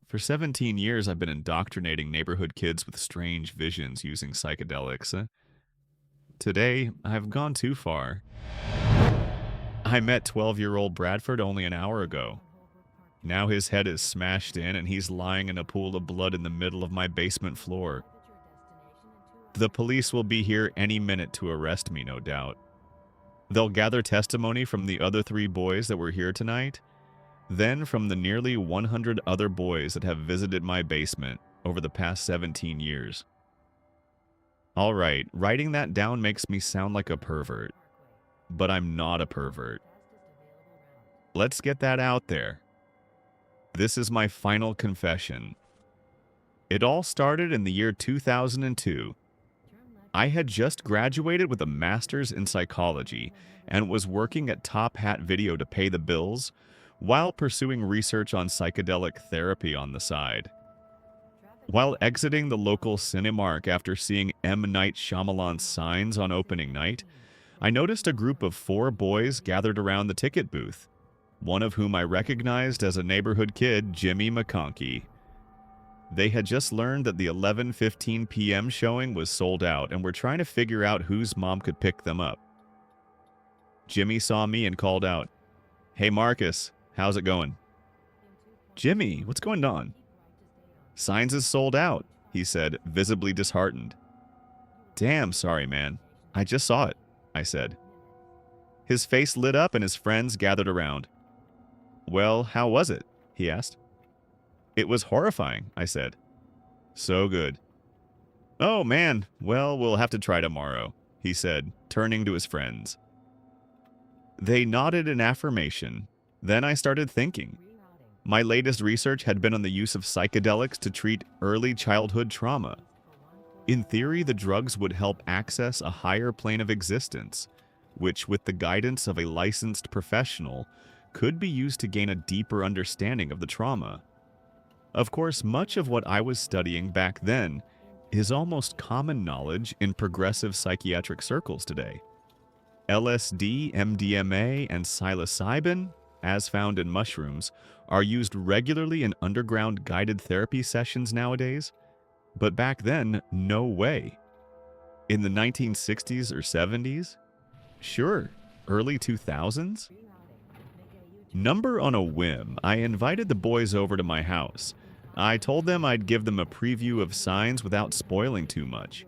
For 17 years, I've been indoctrinating neighborhood kids with strange visions using psychedelics. Today, I've gone too far. I met 12-year-old Bradford only an hour ago. Now his head is smashed in and he's lying in a pool of blood in the middle of my basement floor. The police will be here any minute to arrest me, no doubt. They'll gather testimony from the other 3 boys that were here tonight, then from the nearly 100 other boys that have visited my basement over the past 17 years. All right, writing that down makes me sound like a pervert, but I'm not a pervert. Let's get that out there. This is my final confession. It all started in the year 2002. I had just graduated with a master's in psychology and was working at Top Hat Video to pay the bills while pursuing research on psychedelic therapy on the side. While exiting the local Cinemark after seeing M. Night Shyamalan's Signs on opening night, I noticed a group of 4 boys gathered around the ticket booth, one of whom I recognized as a neighborhood kid, Jimmy McConkey. They had just learned that the 11:15 p.m. showing was sold out and were trying to figure out whose mom could pick them up. Jimmy saw me and called out, "Hey Marcus, how's it going?" "Jimmy, what's going on?" "Signs is sold out," he said, visibly disheartened. "Damn, sorry man. I just saw it," I said. His face lit up and his friends gathered around. "Well, how was it?" he asked. "It was horrifying," I said. "So good." "Oh man, well, we'll have to try tomorrow," he said, turning to his friends. They nodded in affirmation. Then I started thinking. My latest research had been on the use of psychedelics to treat early childhood trauma. In theory, the drugs would help access a higher plane of existence, which, with the guidance of a licensed professional, could be used to gain a deeper understanding of the trauma. Of course, much of what I was studying back then is almost common knowledge in progressive psychiatric circles today. LSD, MDMA, and psilocybin, as found in mushrooms, are used regularly in underground guided therapy sessions nowadays, but back then, no way. In the 1960s or 70s? Sure, early 2000s? Number on a whim, I invited the boys over to my house. I told them I'd give them a preview of Signs without spoiling too much.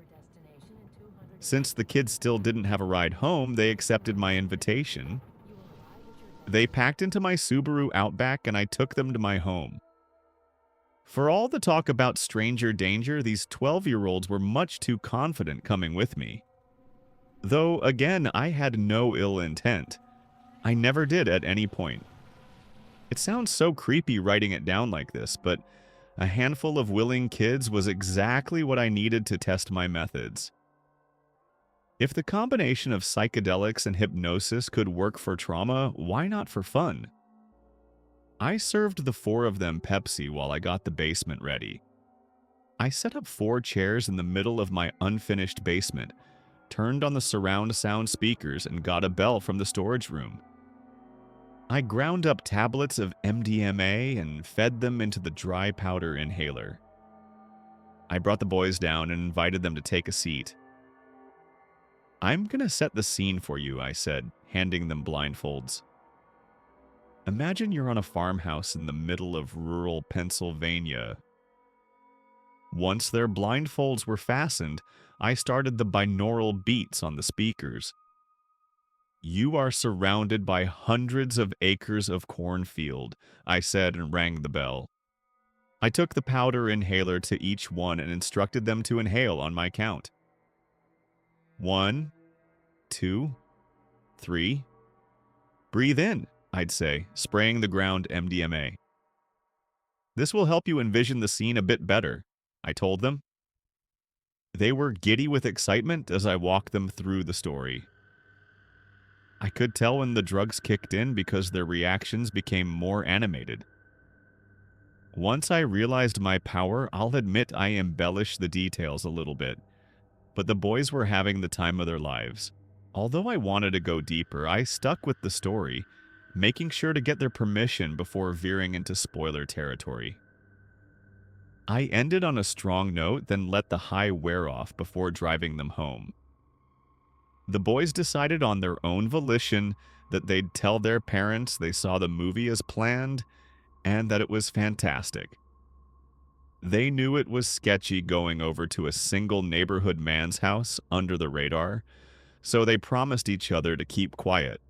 Since the kids still didn't have a ride home, they accepted my invitation. They packed into my Subaru Outback and I took them to my home. For all the talk about stranger danger, these 12-year-olds were much too confident coming with me. Though, again, I had no ill intent. I never did at any point. It sounds so creepy writing it down like this, but a handful of willing kids was exactly what I needed to test my methods. If the combination of psychedelics and hypnosis could work for trauma, why not for fun? I served the 4 of them Pepsi while I got the basement ready. I set up 4 chairs in the middle of my unfinished basement, turned on the surround sound speakers, and got a bell from the storage room. I ground up tablets of MDMA and fed them into the dry powder inhaler. I brought the boys down and invited them to take a seat. "I'm gonna set the scene for you," I said, handing them blindfolds. Imagine you're on a farmhouse in the middle of rural Pennsylvania. Once their blindfolds were fastened, I started the binaural beats on the speakers. "You are surrounded by hundreds of acres of cornfield," I said and rang the bell. I took the powder inhaler to each one and instructed them to inhale on my count. 1, 2, 3. "Breathe in," I'd say, spraying the ground MDMA. "This will help you envision the scene a bit better," I told them. They were giddy with excitement as I walked them through the story. I could tell when the drugs kicked in because their reactions became more animated. Once I realized my power, I'll admit I embellished the details a little bit, but the boys were having the time of their lives. Although I wanted to go deeper, I stuck with the story, making sure to get their permission before veering into spoiler territory. I ended on a strong note, then let the high wear off before driving them home. The boys decided on their own volition that they'd tell their parents they saw the movie as planned and that it was fantastic. They knew it was sketchy going over to a single neighborhood man's house under the radar, so they promised each other to keep quiet.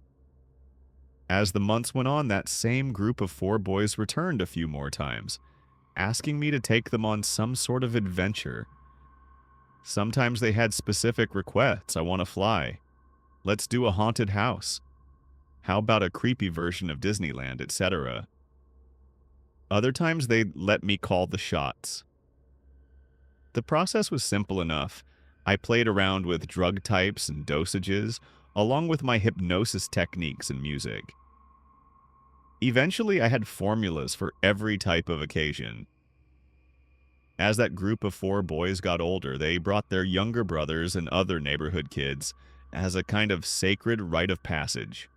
As the months went on, that same group of 4 boys returned a few more times, asking me to take them on some sort of adventure. Sometimes they had specific requests. I want to fly. Let's do a haunted house. How about a creepy version of Disneyland, etc.? Other times they'd let me call the shots. The process was simple enough. I played around with drug types and dosages, along with my hypnosis techniques and music. Eventually, I had formulas for every type of occasion. As that group of 4 boys got older, they brought their younger brothers and other neighborhood kids as a kind of sacred rite of passage.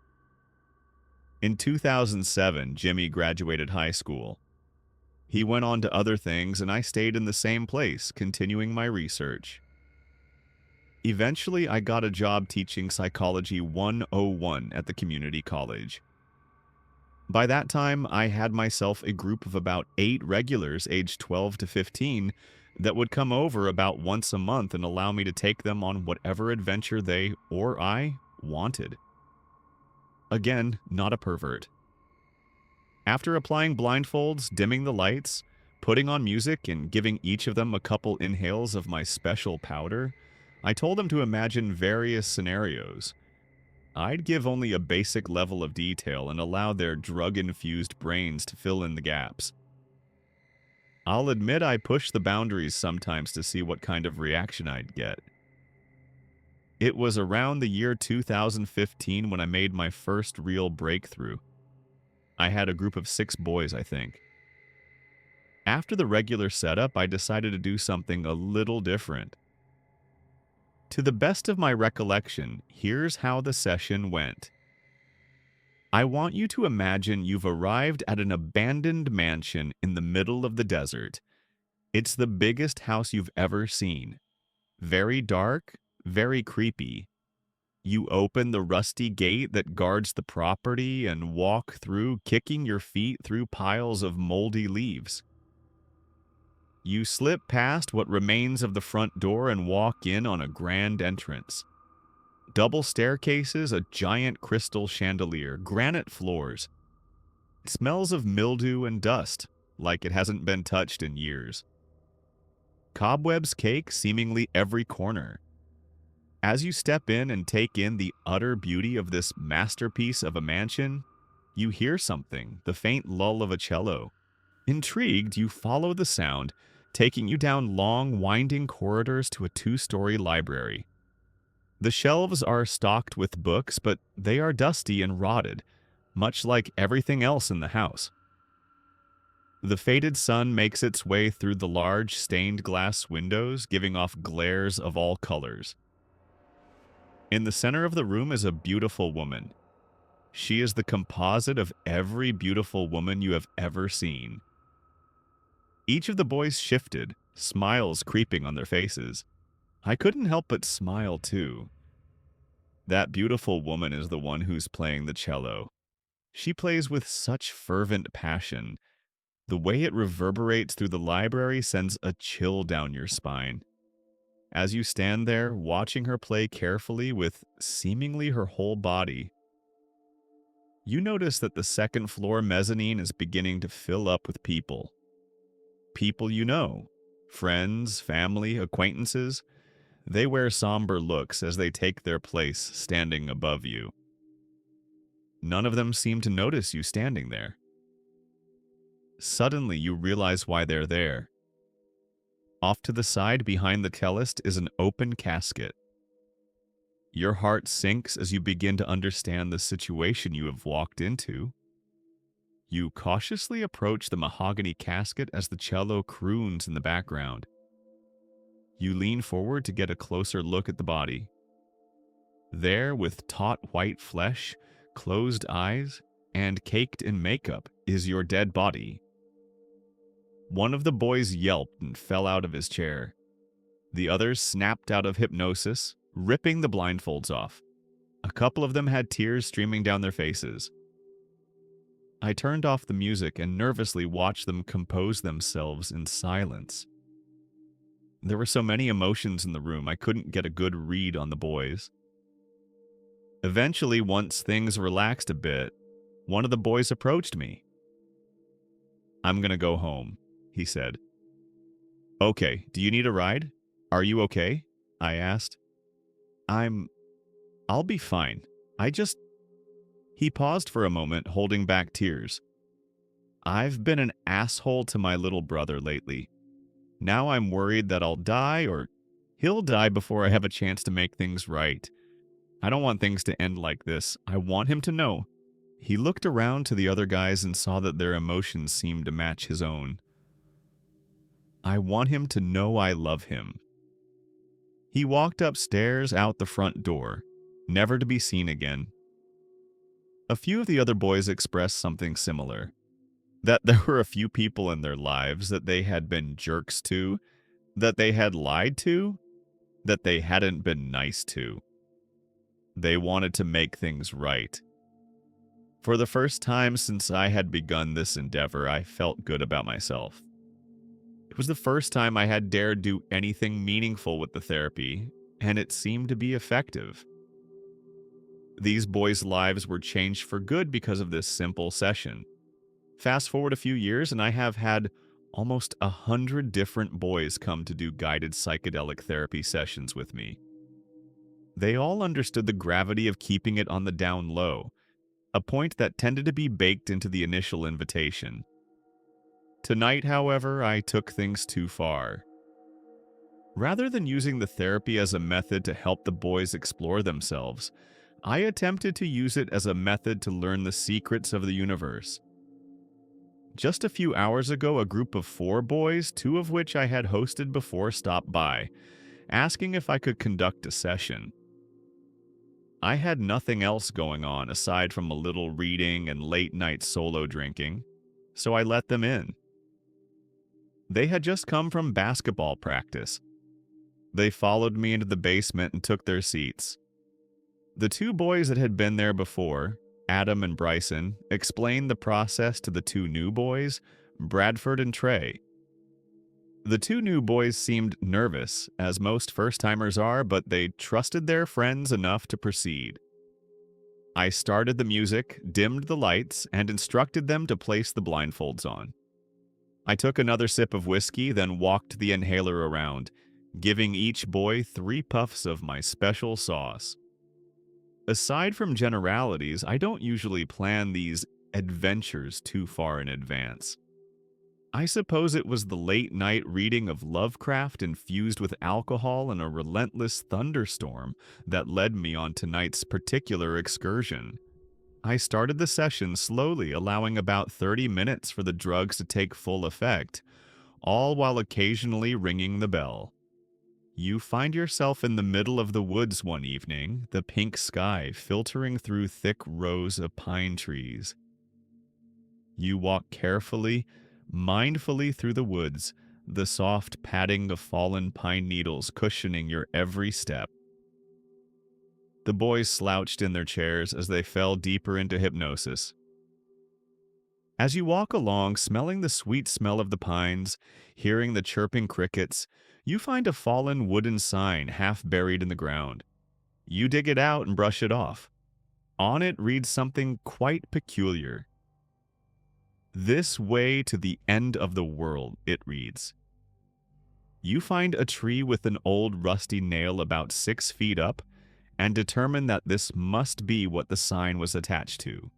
In 2007, Jimmy graduated high school. He went on to other things, and I stayed in the same place, continuing my research. Eventually, I got a job teaching Psychology 101 at the community college. By that time, I had myself a group of about 8 regulars aged 12 to 15 that would come over about once a month and allow me to take them on whatever adventure they or I wanted. Again, not a pervert. After applying blindfolds, dimming the lights, putting on music, and giving each of them a couple inhales of my special powder, I told them to imagine various scenarios. I'd give only a basic level of detail and allow their drug-infused brains to fill in the gaps. I'll admit I pushed the boundaries sometimes to see what kind of reaction I'd get. It was around the year 2015 when I made my first real breakthrough. I had a group of 6 boys, I think. After the regular setup, I decided to do something a little different. To the best of my recollection, here's how the session went. I want you to imagine you've arrived at an abandoned mansion in the middle of the desert. It's the biggest house you've ever seen. Very dark, very creepy. You open the rusty gate that guards the property and walk through, kicking your feet through piles of moldy leaves. You slip past what remains of the front door and walk in on a grand entrance. Double staircases, a giant crystal chandelier, granite floors. It smells of mildew and dust, like it hasn't been touched in years. Cobwebs cake seemingly every corner. As you step in and take in the utter beauty of this masterpiece of a mansion, you hear something, the faint lull of a cello. Intrigued, you follow the sound, taking you down long, winding corridors to a 2-story library. The shelves are stocked with books, but they are dusty and rotted, much like everything else in the house. The faded sun makes its way through the large stained glass windows, giving off glares of all colors. In the center of the room is a beautiful woman. She is the composite of every beautiful woman you have ever seen. Each of the boys shifted, smiles creeping on their faces. I couldn't help but smile too. That beautiful woman is the one who's playing the cello. She plays with such fervent passion. The way it reverberates through the library sends a chill down your spine. As you stand there, watching her play carefully with seemingly her whole body, you notice that the second-floor mezzanine is beginning to fill up with people. People you know, friends, family, acquaintances. They wear somber looks as they take their place standing above you. None of them seem to notice you standing there. Suddenly, you realize why they're there. Off to the side behind the cellist is an open casket. Your heart sinks as you begin to understand the situation you have walked into. You cautiously approach the mahogany casket as the cello croons in the background. You lean forward to get a closer look at the body. There, with taut white flesh, closed eyes, and caked in makeup, is your dead body. One of the boys yelped and fell out of his chair. The others snapped out of hypnosis, ripping the blindfolds off. A couple of them had tears streaming down their faces. I turned off the music and nervously watched them compose themselves in silence. There were so many emotions in the room, I couldn't get a good read on the boys. Eventually, once things relaxed a bit, one of the boys approached me. "I'm gonna go home," he said. "Okay, do you need a ride? Are you okay?" I asked. I'll be fine. He paused for a moment, holding back tears. "I've been an asshole to my little brother lately. Now I'm worried that I'll die or he'll die before I have a chance to make things right. I don't want things to end like this. I want him to know." He looked around to the other guys and saw that their emotions seemed to match his own. "I want him to know I love him." He walked upstairs out the front door, never to be seen again. A few of the other boys expressed something similar. That there were a few people in their lives that they had been jerks to, that they had lied to, that they hadn't been nice to. They wanted to make things right. For the first time since I had begun this endeavor, I felt good about myself. It was the first time I had dared do anything meaningful with the therapy, and it seemed to be effective. These boys' lives were changed for good because of this simple session. Fast forward a few years, and I have had almost 100 different boys come to do guided psychedelic therapy sessions with me. They all understood the gravity of keeping it on the down low, a point that tended to be baked into the initial invitation. Tonight, however, I took things too far. Rather than using the therapy as a method to help the boys explore themselves, I attempted to use it as a method to learn the secrets of the universe. Just a few hours ago, a group of 4 boys, 2 of which I had hosted before, stopped by, asking if I could conduct a session. I had nothing else going on aside from a little reading and late-night solo drinking, so I let them in. They had just come from basketball practice. They followed me into the basement and took their seats. The 2 boys that had been there before, Adam and Bryson, explained the process to the 2 new boys, Bradford and Trey. The 2 new boys seemed nervous, as most first-timers are, but they trusted their friends enough to proceed. I started the music, dimmed the lights, and instructed them to place the blindfolds on. I took another sip of whiskey, then walked the inhaler around, giving each boy 3 puffs of my special sauce. Aside from generalities, I don't usually plan these adventures too far in advance. I suppose it was the late-night reading of Lovecraft infused with alcohol and a relentless thunderstorm that led me on tonight's particular excursion. I started the session slowly, allowing about 30 minutes for the drugs to take full effect, all while occasionally ringing the bell. You find yourself in the middle of the woods one evening, the pink sky filtering through thick rows of pine trees. You walk carefully, mindfully through the woods, the soft padding of fallen pine needles cushioning your every step. The boys slouched in their chairs as they fell deeper into hypnosis. As you walk along, smelling the sweet smell of the pines, hearing the chirping crickets, you find a fallen wooden sign half buried in the ground. You dig it out and brush it off. On it reads something quite peculiar. "This way to the end of the world," it reads. You find a tree with an old rusty nail about 6 feet up and determine that this must be what the sign was attached to.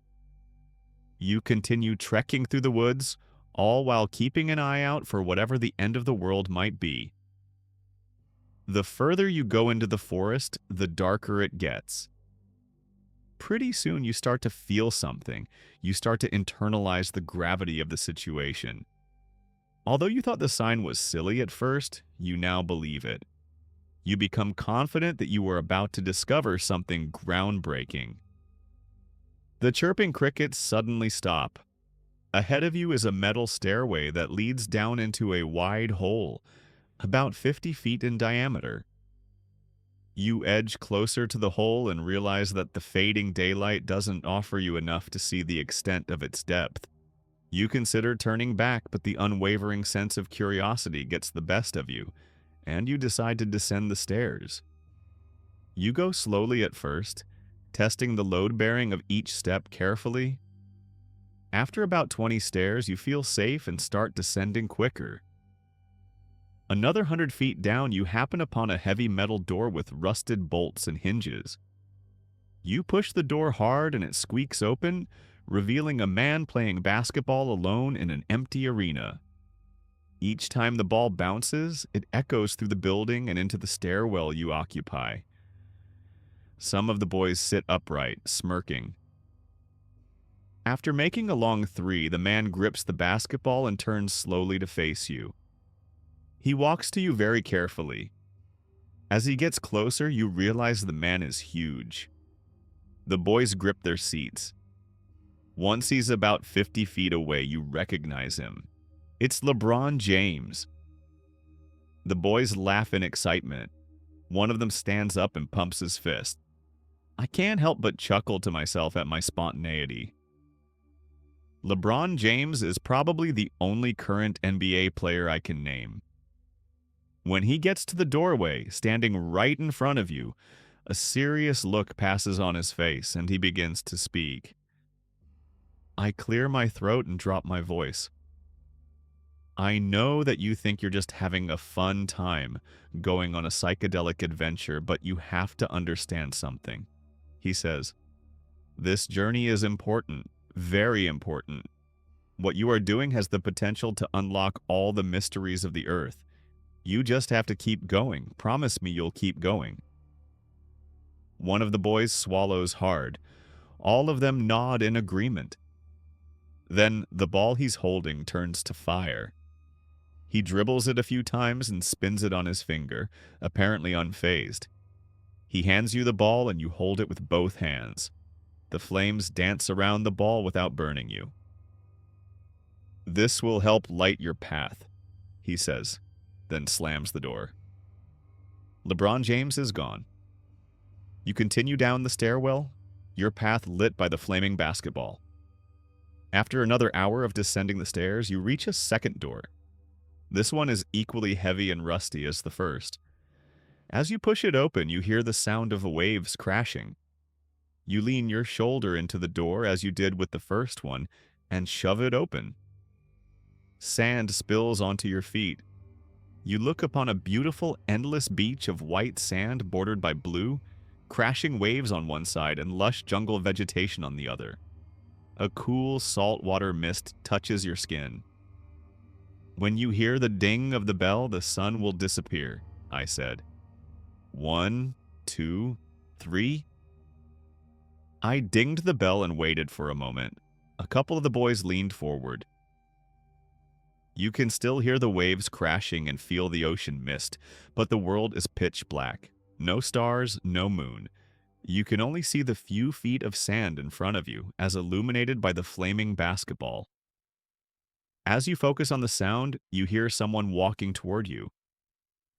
You continue trekking through the woods, all while keeping an eye out for whatever the end of the world might be. The further you go into the forest, the darker it gets. Pretty soon you start to feel something. You start to internalize the gravity of the situation. Although you thought the sign was silly at first, you now believe it. You become confident that you are about to discover something groundbreaking. The chirping crickets suddenly stop. Ahead of you is a metal stairway that leads down into a wide hole, about 50 feet in diameter. You edge closer to the hole and realize that the fading daylight doesn't offer you enough to see the extent of its depth. You consider turning back, but the unwavering sense of curiosity gets the best of you, and you decide to descend the stairs. You go slowly at first, testing the load bearing of each step carefully. After about 20 stairs, you feel safe and start descending quicker. Another 100 feet down, you happen upon a heavy metal door with rusted bolts and hinges. You push the door hard and it squeaks open, revealing a man playing basketball alone in an empty arena. Each time the ball bounces, it echoes through the building and into the stairwell you occupy. Some of the boys sit upright, smirking. After making a long three, the man grips the basketball and turns slowly to face you. He walks to you very carefully. As he gets closer, you realize the man is huge. The boys grip their seats. Once he's about 50 feet away, you recognize him. It's LeBron James. The boys laugh in excitement. One of them stands up and pumps his fist. I can't help but chuckle to myself at my spontaneity. LeBron James is probably the only current NBA player I can name. When he gets to the doorway, standing right in front of you, a serious look passes on his face and he begins to speak. I clear my throat and drop my voice. I know that you think you're just having a fun time going on a psychedelic adventure, but you have to understand something. He says, this journey is important, very important. What you are doing has the potential to unlock all the mysteries of the earth. You just have to keep going. Promise me you'll keep going. One of the boys swallows hard. All of them nod in agreement. Then the ball he's holding turns to fire. He dribbles it a few times and spins it on his finger, apparently unfazed. He hands you the ball and you hold it with both hands. The flames dance around the ball without burning you. This will help light your path, he says, then slams the door. LeBron James is gone. You continue down the stairwell, your path lit by the flaming basketball. After another hour of descending the stairs, you reach a second door. This one is equally heavy and rusty as the first. As you push it open, you hear the sound of waves crashing. You lean your shoulder into the door as you did with the first one and shove it open. Sand spills onto your feet. You look upon a beautiful, endless beach of white sand bordered by blue, crashing waves on one side and lush jungle vegetation on the other. A cool, saltwater mist touches your skin. When you hear the ding of the bell, the sun will disappear, I said. 1, 2, 3. I dinged the bell and waited for a moment. A couple of the boys leaned forward. You can still hear the waves crashing and feel the ocean mist, but the world is pitch black. No stars, no moon. You can only see the few feet of sand in front of you, as illuminated by the flaming basketball. As you focus on the sound, you hear someone walking toward you.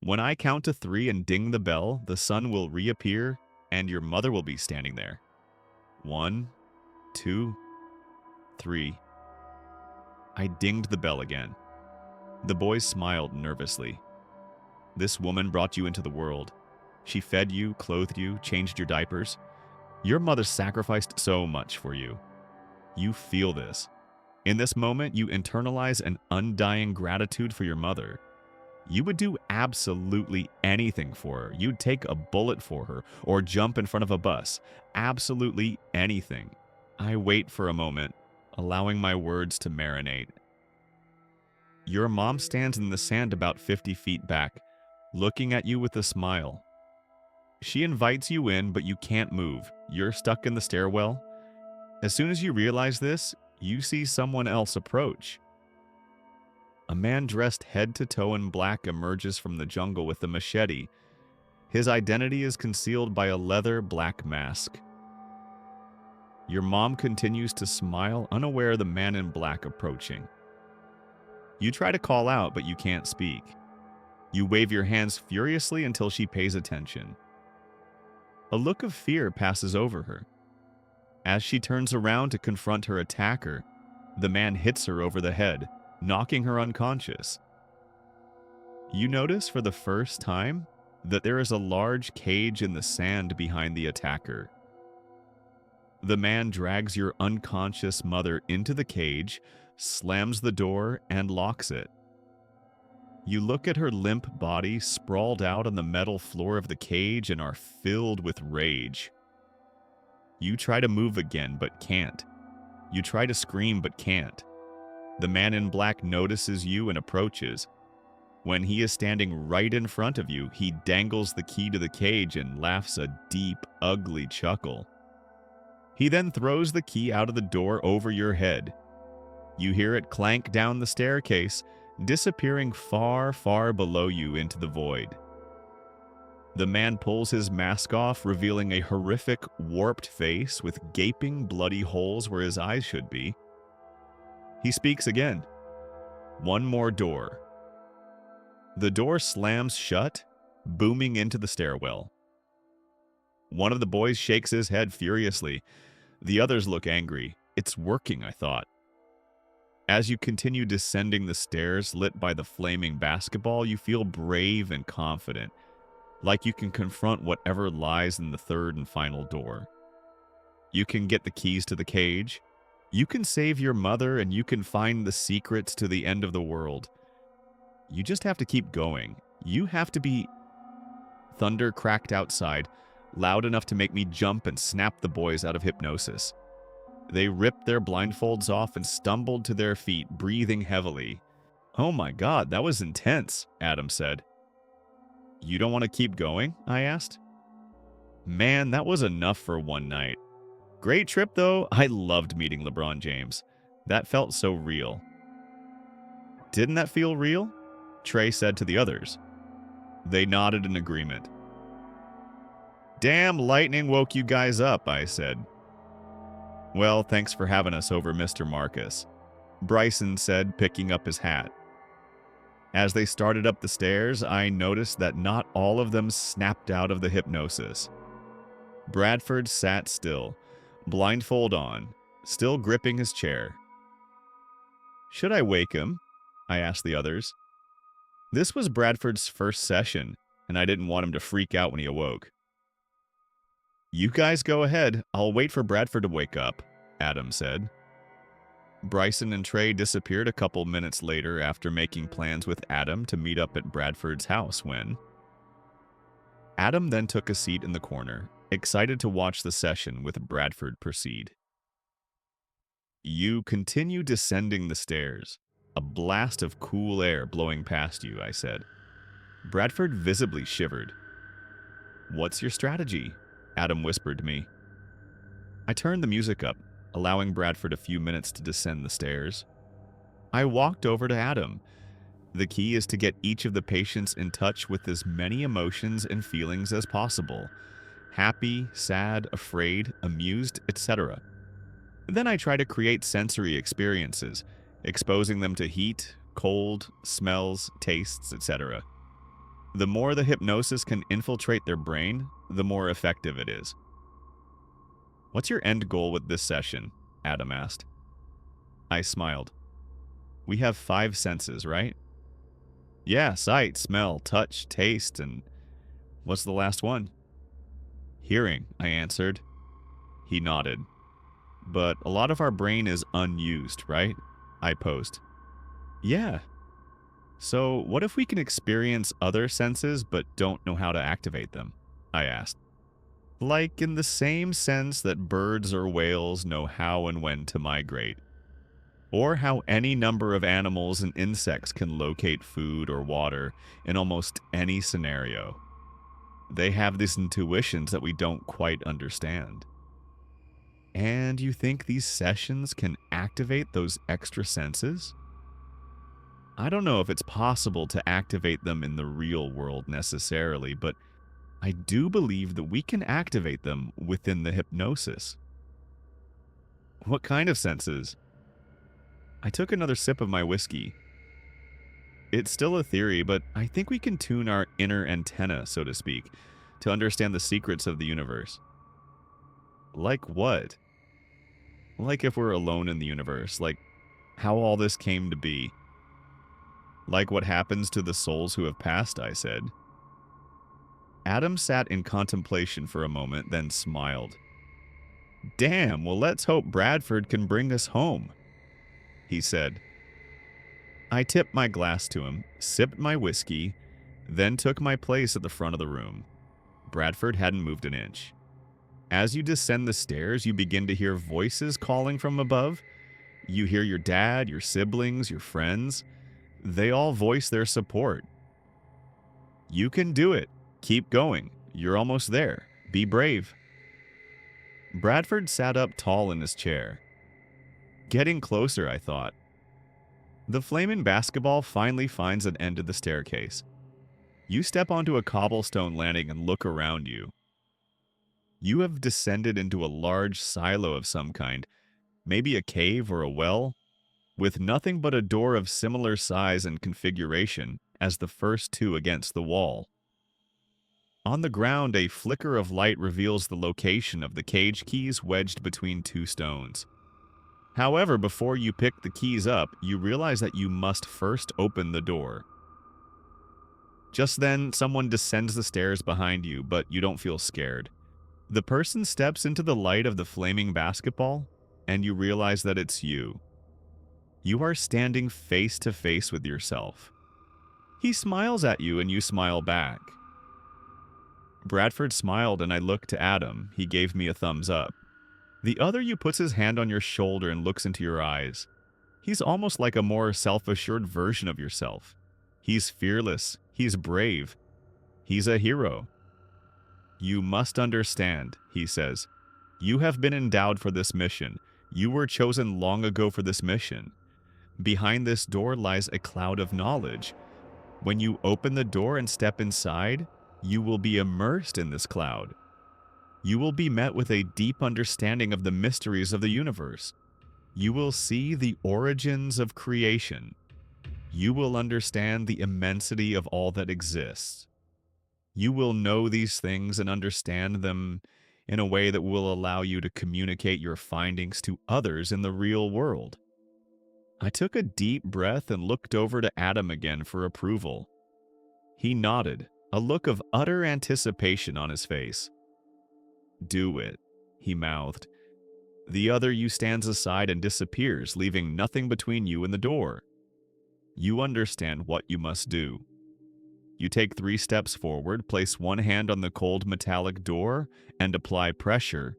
When I count to 3 and ding the bell, the sun will reappear, and your mother will be standing there. 1, 2, 3. I dinged the bell again. The boys smiled nervously. This woman brought you into the world. She fed you, clothed you, changed your diapers. Your mother sacrificed so much for you. You feel this. In this moment, you internalize an undying gratitude for your mother. You would do absolutely anything for her. You'd take a bullet for her or jump in front of a bus. Absolutely anything. I wait for a moment, allowing my words to marinate. Your mom stands in the sand about 50 feet back, looking at you with a smile. She invites you in, but you can't move. You're stuck in the stairwell. As soon as you realize this, you see someone else approach. A man dressed head to toe in black emerges from the jungle with a machete. His identity is concealed by a leather black mask. Your mom continues to smile, unaware of the man in black approaching. You try to call out, but you can't speak. You wave your hands furiously until she pays attention. A look of fear passes over her. As she turns around to confront her attacker, the man hits her over the head, knocking her unconscious. You notice for the first time that there is a large cage in the sand behind the attacker. The man drags your unconscious mother into the cage, slams the door, and locks it. You look at her limp body sprawled out on the metal floor of the cage and are filled with rage. You try to move again, but can't. You try to scream, but can't. The man in black notices you and approaches. When he is standing right in front of you, he dangles the key to the cage and laughs a deep, ugly chuckle. He then throws the key out of the door over your head. You hear it clank down the staircase, disappearing far, far below you into the void. The man pulls his mask off, revealing a horrific, warped face with gaping, bloody holes where his eyes should be. He speaks again. One more door. The door slams shut, booming into the stairwell. One of the boys shakes his head furiously. The others look angry. It's working, I thought. As you continue descending the stairs lit by the flaming basketball, you feel brave and confident, like you can confront whatever lies in the third and final door. You can get the keys to the cage. You can save your mother, and you can find the secrets to the end of the world. You just have to keep going. You have to be... Thunder cracked outside, loud enough to make me jump and snap the boys out of hypnosis. They ripped their blindfolds off and stumbled to their feet, breathing heavily. "Oh my God, that was intense," Adam said. "You don't want to keep going?" I asked. "Man, that was enough for one night. Great trip, though. I loved meeting LeBron James. That felt so real." "Didn't that feel real?" Trey said to the others. They nodded in agreement. "Damn lightning woke you guys up," I said. "Well, thanks for having us over, Mr. Marcus," Bryson said, picking up his hat. As they started up the stairs, I noticed that not all of them snapped out of the hypnosis. Bradford sat still, blindfold on, still gripping his chair. "Should I wake him?" I asked the others. This was Bradford's first session, and I didn't want him to freak out when he awoke. "You guys go ahead. I'll wait for Bradford to wake up," Adam said. Bryson and Trey disappeared a couple minutes later after making plans with Adam to meet up at Bradford's house when... Adam then took a seat in the corner, excited to watch the session with Bradford proceed. You continue descending the stairs, a blast of cool air blowing past you, I said. Bradford visibly shivered. "What's your strategy?" Adam whispered to me. I turned the music up, allowing Bradford a few minutes to descend the stairs. I walked over to Adam. The key is to get each of the patients in touch with as many emotions and feelings as possible. Happy, sad, afraid, amused, etc. Then I try to create sensory experiences, exposing them to heat, cold, smells, tastes, etc. The more the hypnosis can infiltrate their brain, the more effective it is. "What's your end goal with this session?" Adam asked. I smiled. "We have 5 senses, right?" "Yeah, sight, smell, touch, taste, and... what's the last one?" "Hearing," I answered. He nodded. "But a lot of our brain is unused, right?" I posed. "Yeah. So what if we can experience other senses but don't know how to activate them?" I asked. "Like in the same sense that birds or whales know how and when to migrate. Or how any number of animals and insects can locate food or water in almost any scenario. They have these intuitions that we don't quite understand." "And you think these sessions can activate those extra senses?" "I don't know if it's possible to activate them in the real world necessarily, but I do believe that we can activate them within the hypnosis." What kind of senses? I took another sip of my whiskey. It's still a theory, but I think we can tune our inner antenna, so to speak, to understand the secrets of the universe. Like what? Like if we're alone in the universe, like how all this came to be. Like what happens to the souls who have passed, I said. Adam sat in contemplation for a moment, then smiled. Damn, well, let's hope Bradford can bring us home, he said. I tipped my glass to him, sipped my whiskey, then took my place at the front of the room. Bradford hadn't moved an inch. As you descend the stairs, you begin to hear voices calling from above. You hear your dad, your siblings, your friends. They all voice their support. You can do it. Keep going. You're almost there. Be brave. Bradford sat up tall in his chair. Getting closer, I thought. The flaming basketball finally finds an end to the staircase. You step onto a cobblestone landing and look around you. You have descended into a large silo of some kind, maybe a cave or a well, with nothing but a door of similar size and configuration as the first two against the wall. On the ground, a flicker of light reveals the location of the cage keys wedged between two stones. However, before you pick the keys up, you realize that you must first open the door. Just then, someone descends the stairs behind you, but you don't feel scared. The person steps into the light of the flaming basketball, and you realize that it's you. You are standing face to face with yourself. He smiles at you, and you smile back. Bradford smiled, and I looked to Adam. He gave me a thumbs up. The other you puts his hand on your shoulder and looks into your eyes. He's almost like a more self-assured version of yourself. He's fearless. He's brave. He's a hero. You must understand, he says. You have been endowed for this mission. You were chosen long ago for this mission. Behind this door lies a cloud of knowledge. When you open the door and step inside, you will be immersed in this cloud. You will be met with a deep understanding of the mysteries of the universe. You will see the origins of creation. You will understand the immensity of all that exists. You will know these things and understand them in a way that will allow you to communicate your findings to others in the real world. I took a deep breath and looked over to Adam again for approval. He nodded, a look of utter anticipation on his face. Do it, he mouthed. The other you stands aside and disappears, leaving nothing between you and the door. You understand what you must do. You take 3 steps forward, place one hand on the cold metallic door, and apply pressure.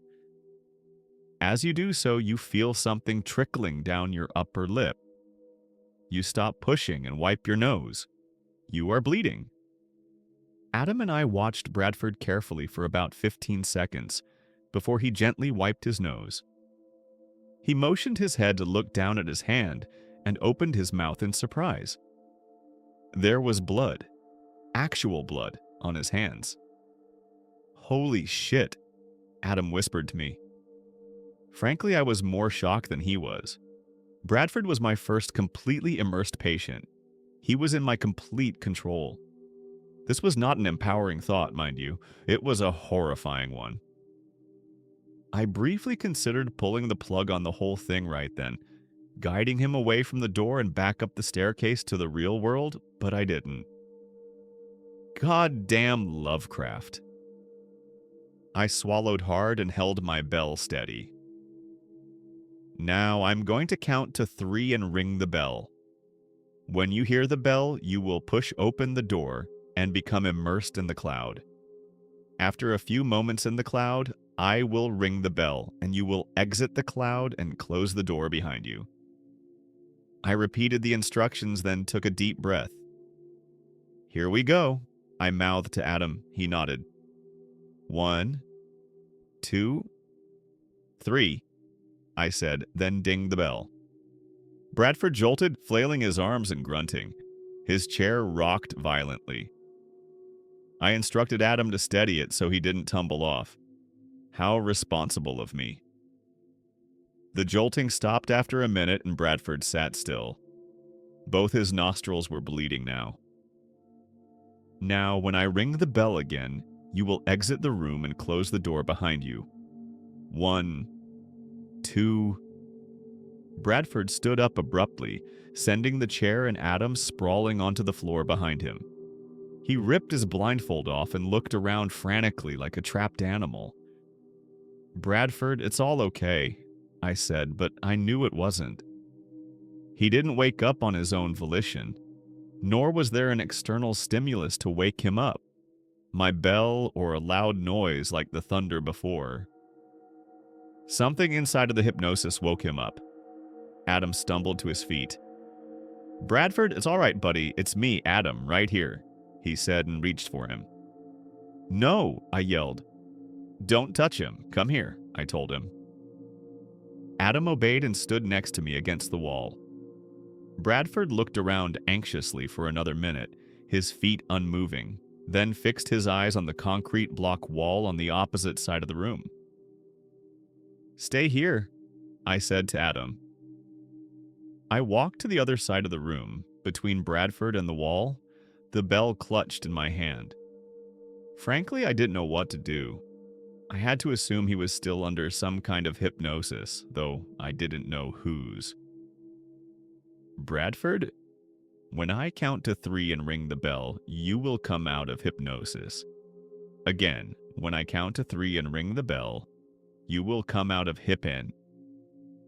As you do so, you feel something trickling down your upper lip. You stop pushing and wipe your nose. You are bleeding. Adam and I watched Bradford carefully for about 15 seconds before he gently wiped his nose. He motioned his head to look down at his hand and opened his mouth in surprise. There was blood, actual blood, on his hands. Holy shit, Adam whispered to me. Frankly, I was more shocked than he was. Bradford was my first completely immersed patient. He was in my complete control. This was not an empowering thought, mind you. It was a horrifying one. I briefly considered pulling the plug on the whole thing right then, guiding him away from the door and back up the staircase to the real world, but I didn't. Goddamn Lovecraft. I swallowed hard and held my bell steady. Now I'm going to count to 3 and ring the bell. When you hear the bell, you will push open the door and become immersed in the cloud. After a few moments in the cloud, I will ring the bell, and you will exit the cloud and close the door behind you. I repeated the instructions, then took a deep breath. Here we go, I mouthed to Adam. He nodded. 1, 2, 3, I said, then dinged the bell. Bradford jolted, flailing his arms and grunting. His chair rocked violently. I instructed Adam to steady it so he didn't tumble off. How responsible of me. The jolting stopped after a minute and Bradford sat still. Both his nostrils were bleeding now. Now, when I ring the bell again, you will exit the room and close the door behind you. 1, 2. Bradford stood up abruptly, sending the chair and Adam sprawling onto the floor behind him. He ripped his blindfold off and looked around frantically like a trapped animal. "Bradford, it's all okay," I said, but I knew it wasn't. He didn't wake up on his own volition, nor was there an external stimulus to wake him up. My bell or a loud noise like the thunder before. Something inside of the hypnosis woke him up. Adam stumbled to his feet. "Bradford, it's all right, buddy. It's me, Adam, right here," he said and reached for him. "No," I yelled. "Don't touch him. Come here," I told him. Adam obeyed and stood next to me against the wall. Bradford looked around anxiously for another minute, his feet unmoving, then fixed his eyes on the concrete block wall on the opposite side of the room. "Stay here," I said to Adam. I walked to the other side of the room, between Bradford and the wall, the bell clutched in my hand. Frankly, I didn't know what to do. I had to assume he was still under some kind of hypnosis, though I didn't know whose. "Bradford, when I count to 3 and ring the bell, you will come out of hypnosis. Again, when I count to 3 and ring the bell, you will come out of hypn."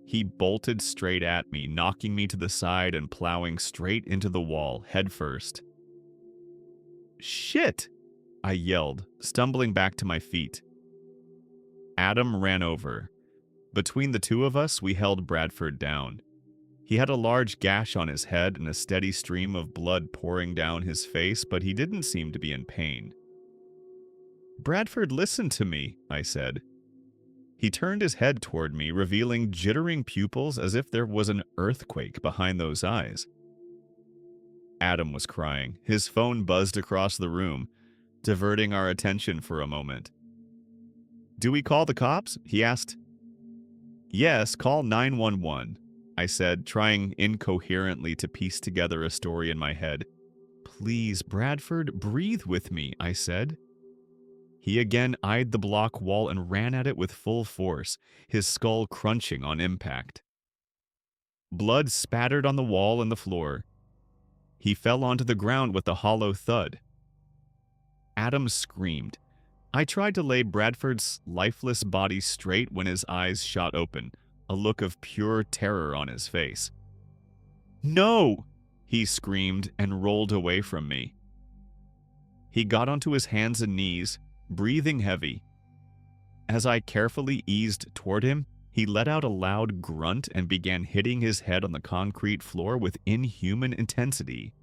He bolted straight at me, knocking me to the side and plowing straight into the wall, head first. "Shit!" I yelled, stumbling back to my feet. Adam ran over. Between the two of us, we held Bradford down. He had a large gash on his head and a steady stream of blood pouring down his face, but he didn't seem to be in pain. "Bradford, listen to me," I said. He turned his head toward me, revealing jittering pupils as if there was an earthquake behind those eyes. Adam was crying. His phone buzzed across the room, diverting our attention for a moment. "Do we call the cops?" he asked. "Yes, call 911, I said, trying incoherently to piece together a story in my head. "Please, Bradford, breathe with me," I said. He again eyed the block wall and ran at it with full force, his skull crunching on impact. Blood spattered on the wall and the floor. He fell onto the ground with a hollow thud. Adam screamed. I tried to lay Bradford's lifeless body straight when his eyes shot open, a look of pure terror on his face. "No!" he screamed and rolled away from me. He got onto his hands and knees, breathing heavy. As I carefully eased toward him, he let out a loud grunt and began hitting his head on the concrete floor with inhuman intensity.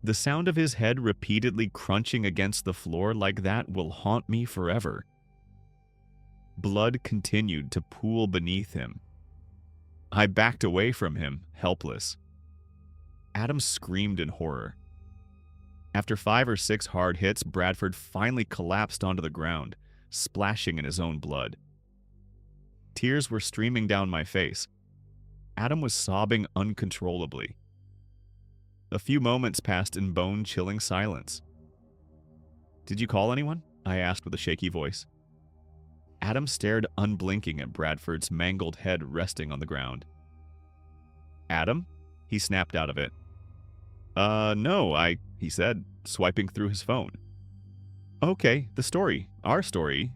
The sound of his head repeatedly crunching against the floor like that will haunt me forever. Blood continued to pool beneath him. I backed away from him, helpless. Adam screamed in horror. After 5 or 6 hard hits, Bradford finally collapsed onto the ground, splashing in his own blood. Tears were streaming down my face. Adam was sobbing uncontrollably. A few moments passed in bone-chilling silence. "Did you call anyone?" I asked with a shaky voice. Adam stared unblinking at Bradford's mangled head resting on the ground. "Adam?" He snapped out of it. No, he said, swiping through his phone. "Okay, the story. Our story."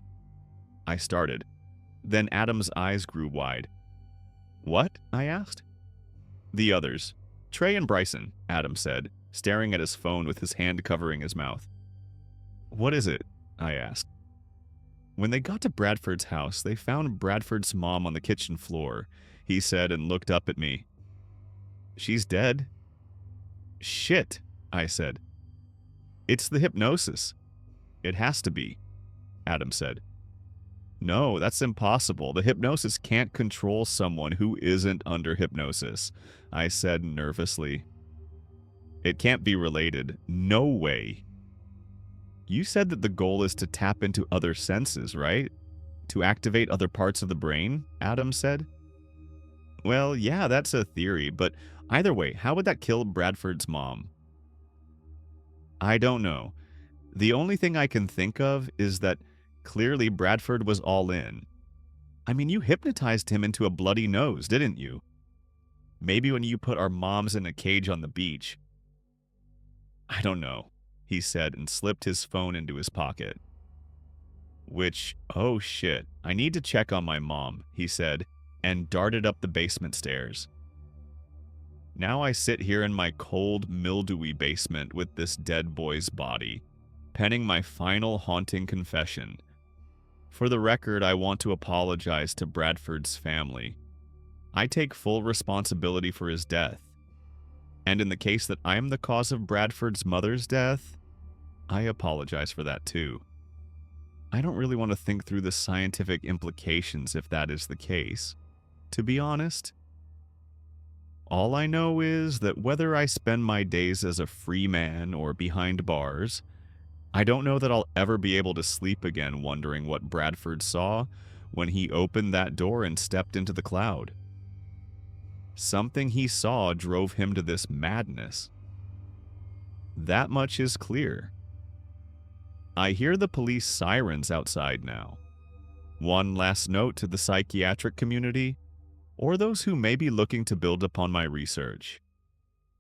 I started. Then Adam's eyes grew wide. "What?" I asked. "The others. Trey and Bryson," Adam said, staring at his phone with his hand covering his mouth. "What is it?" I asked. "When they got to Bradford's house, they found Bradford's mom on the kitchen floor," he said and looked up at me. "She's dead." "Shit," I said. "It's the hypnosis." "It has to be," Adam said. "No, that's impossible. The hypnosis can't control someone who isn't under hypnosis," I said nervously. "It can't be related. No way." "You said that the goal is to tap into other senses, right? To activate other parts of the brain?" Adam said. Well, yeah, that's a theory, but either way, how would that kill Bradford's mom? I don't know. The only thing I can think of is that clearly Bradford was all in. I mean, you hypnotized him into a bloody nose, didn't you? Maybe when you put our moms in a cage on the beach. I don't know, he said and slipped his phone into his pocket. Which, oh shit, I need to check on my mom, he said, and darted up the basement stairs. Now I sit here in my cold, mildewy basement with this dead boy's body, penning my final haunting confession. For the record, I want to apologize to Bradford's family. I take full responsibility for his death. And in the case that I am the cause of Bradford's mother's death, I apologize for that too. I don't really want to think through the scientific implications if that is the case, to be honest. All I know is that whether I spend my days as a free man or behind bars, I don't know that I'll ever be able to sleep again wondering what Bradford saw when he opened that door and stepped into the cloud. Something he saw drove him to this madness. That much is clear. I hear the police sirens outside now. One last note to the psychiatric community, or those who may be looking to build upon my research.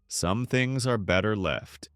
Some things are better left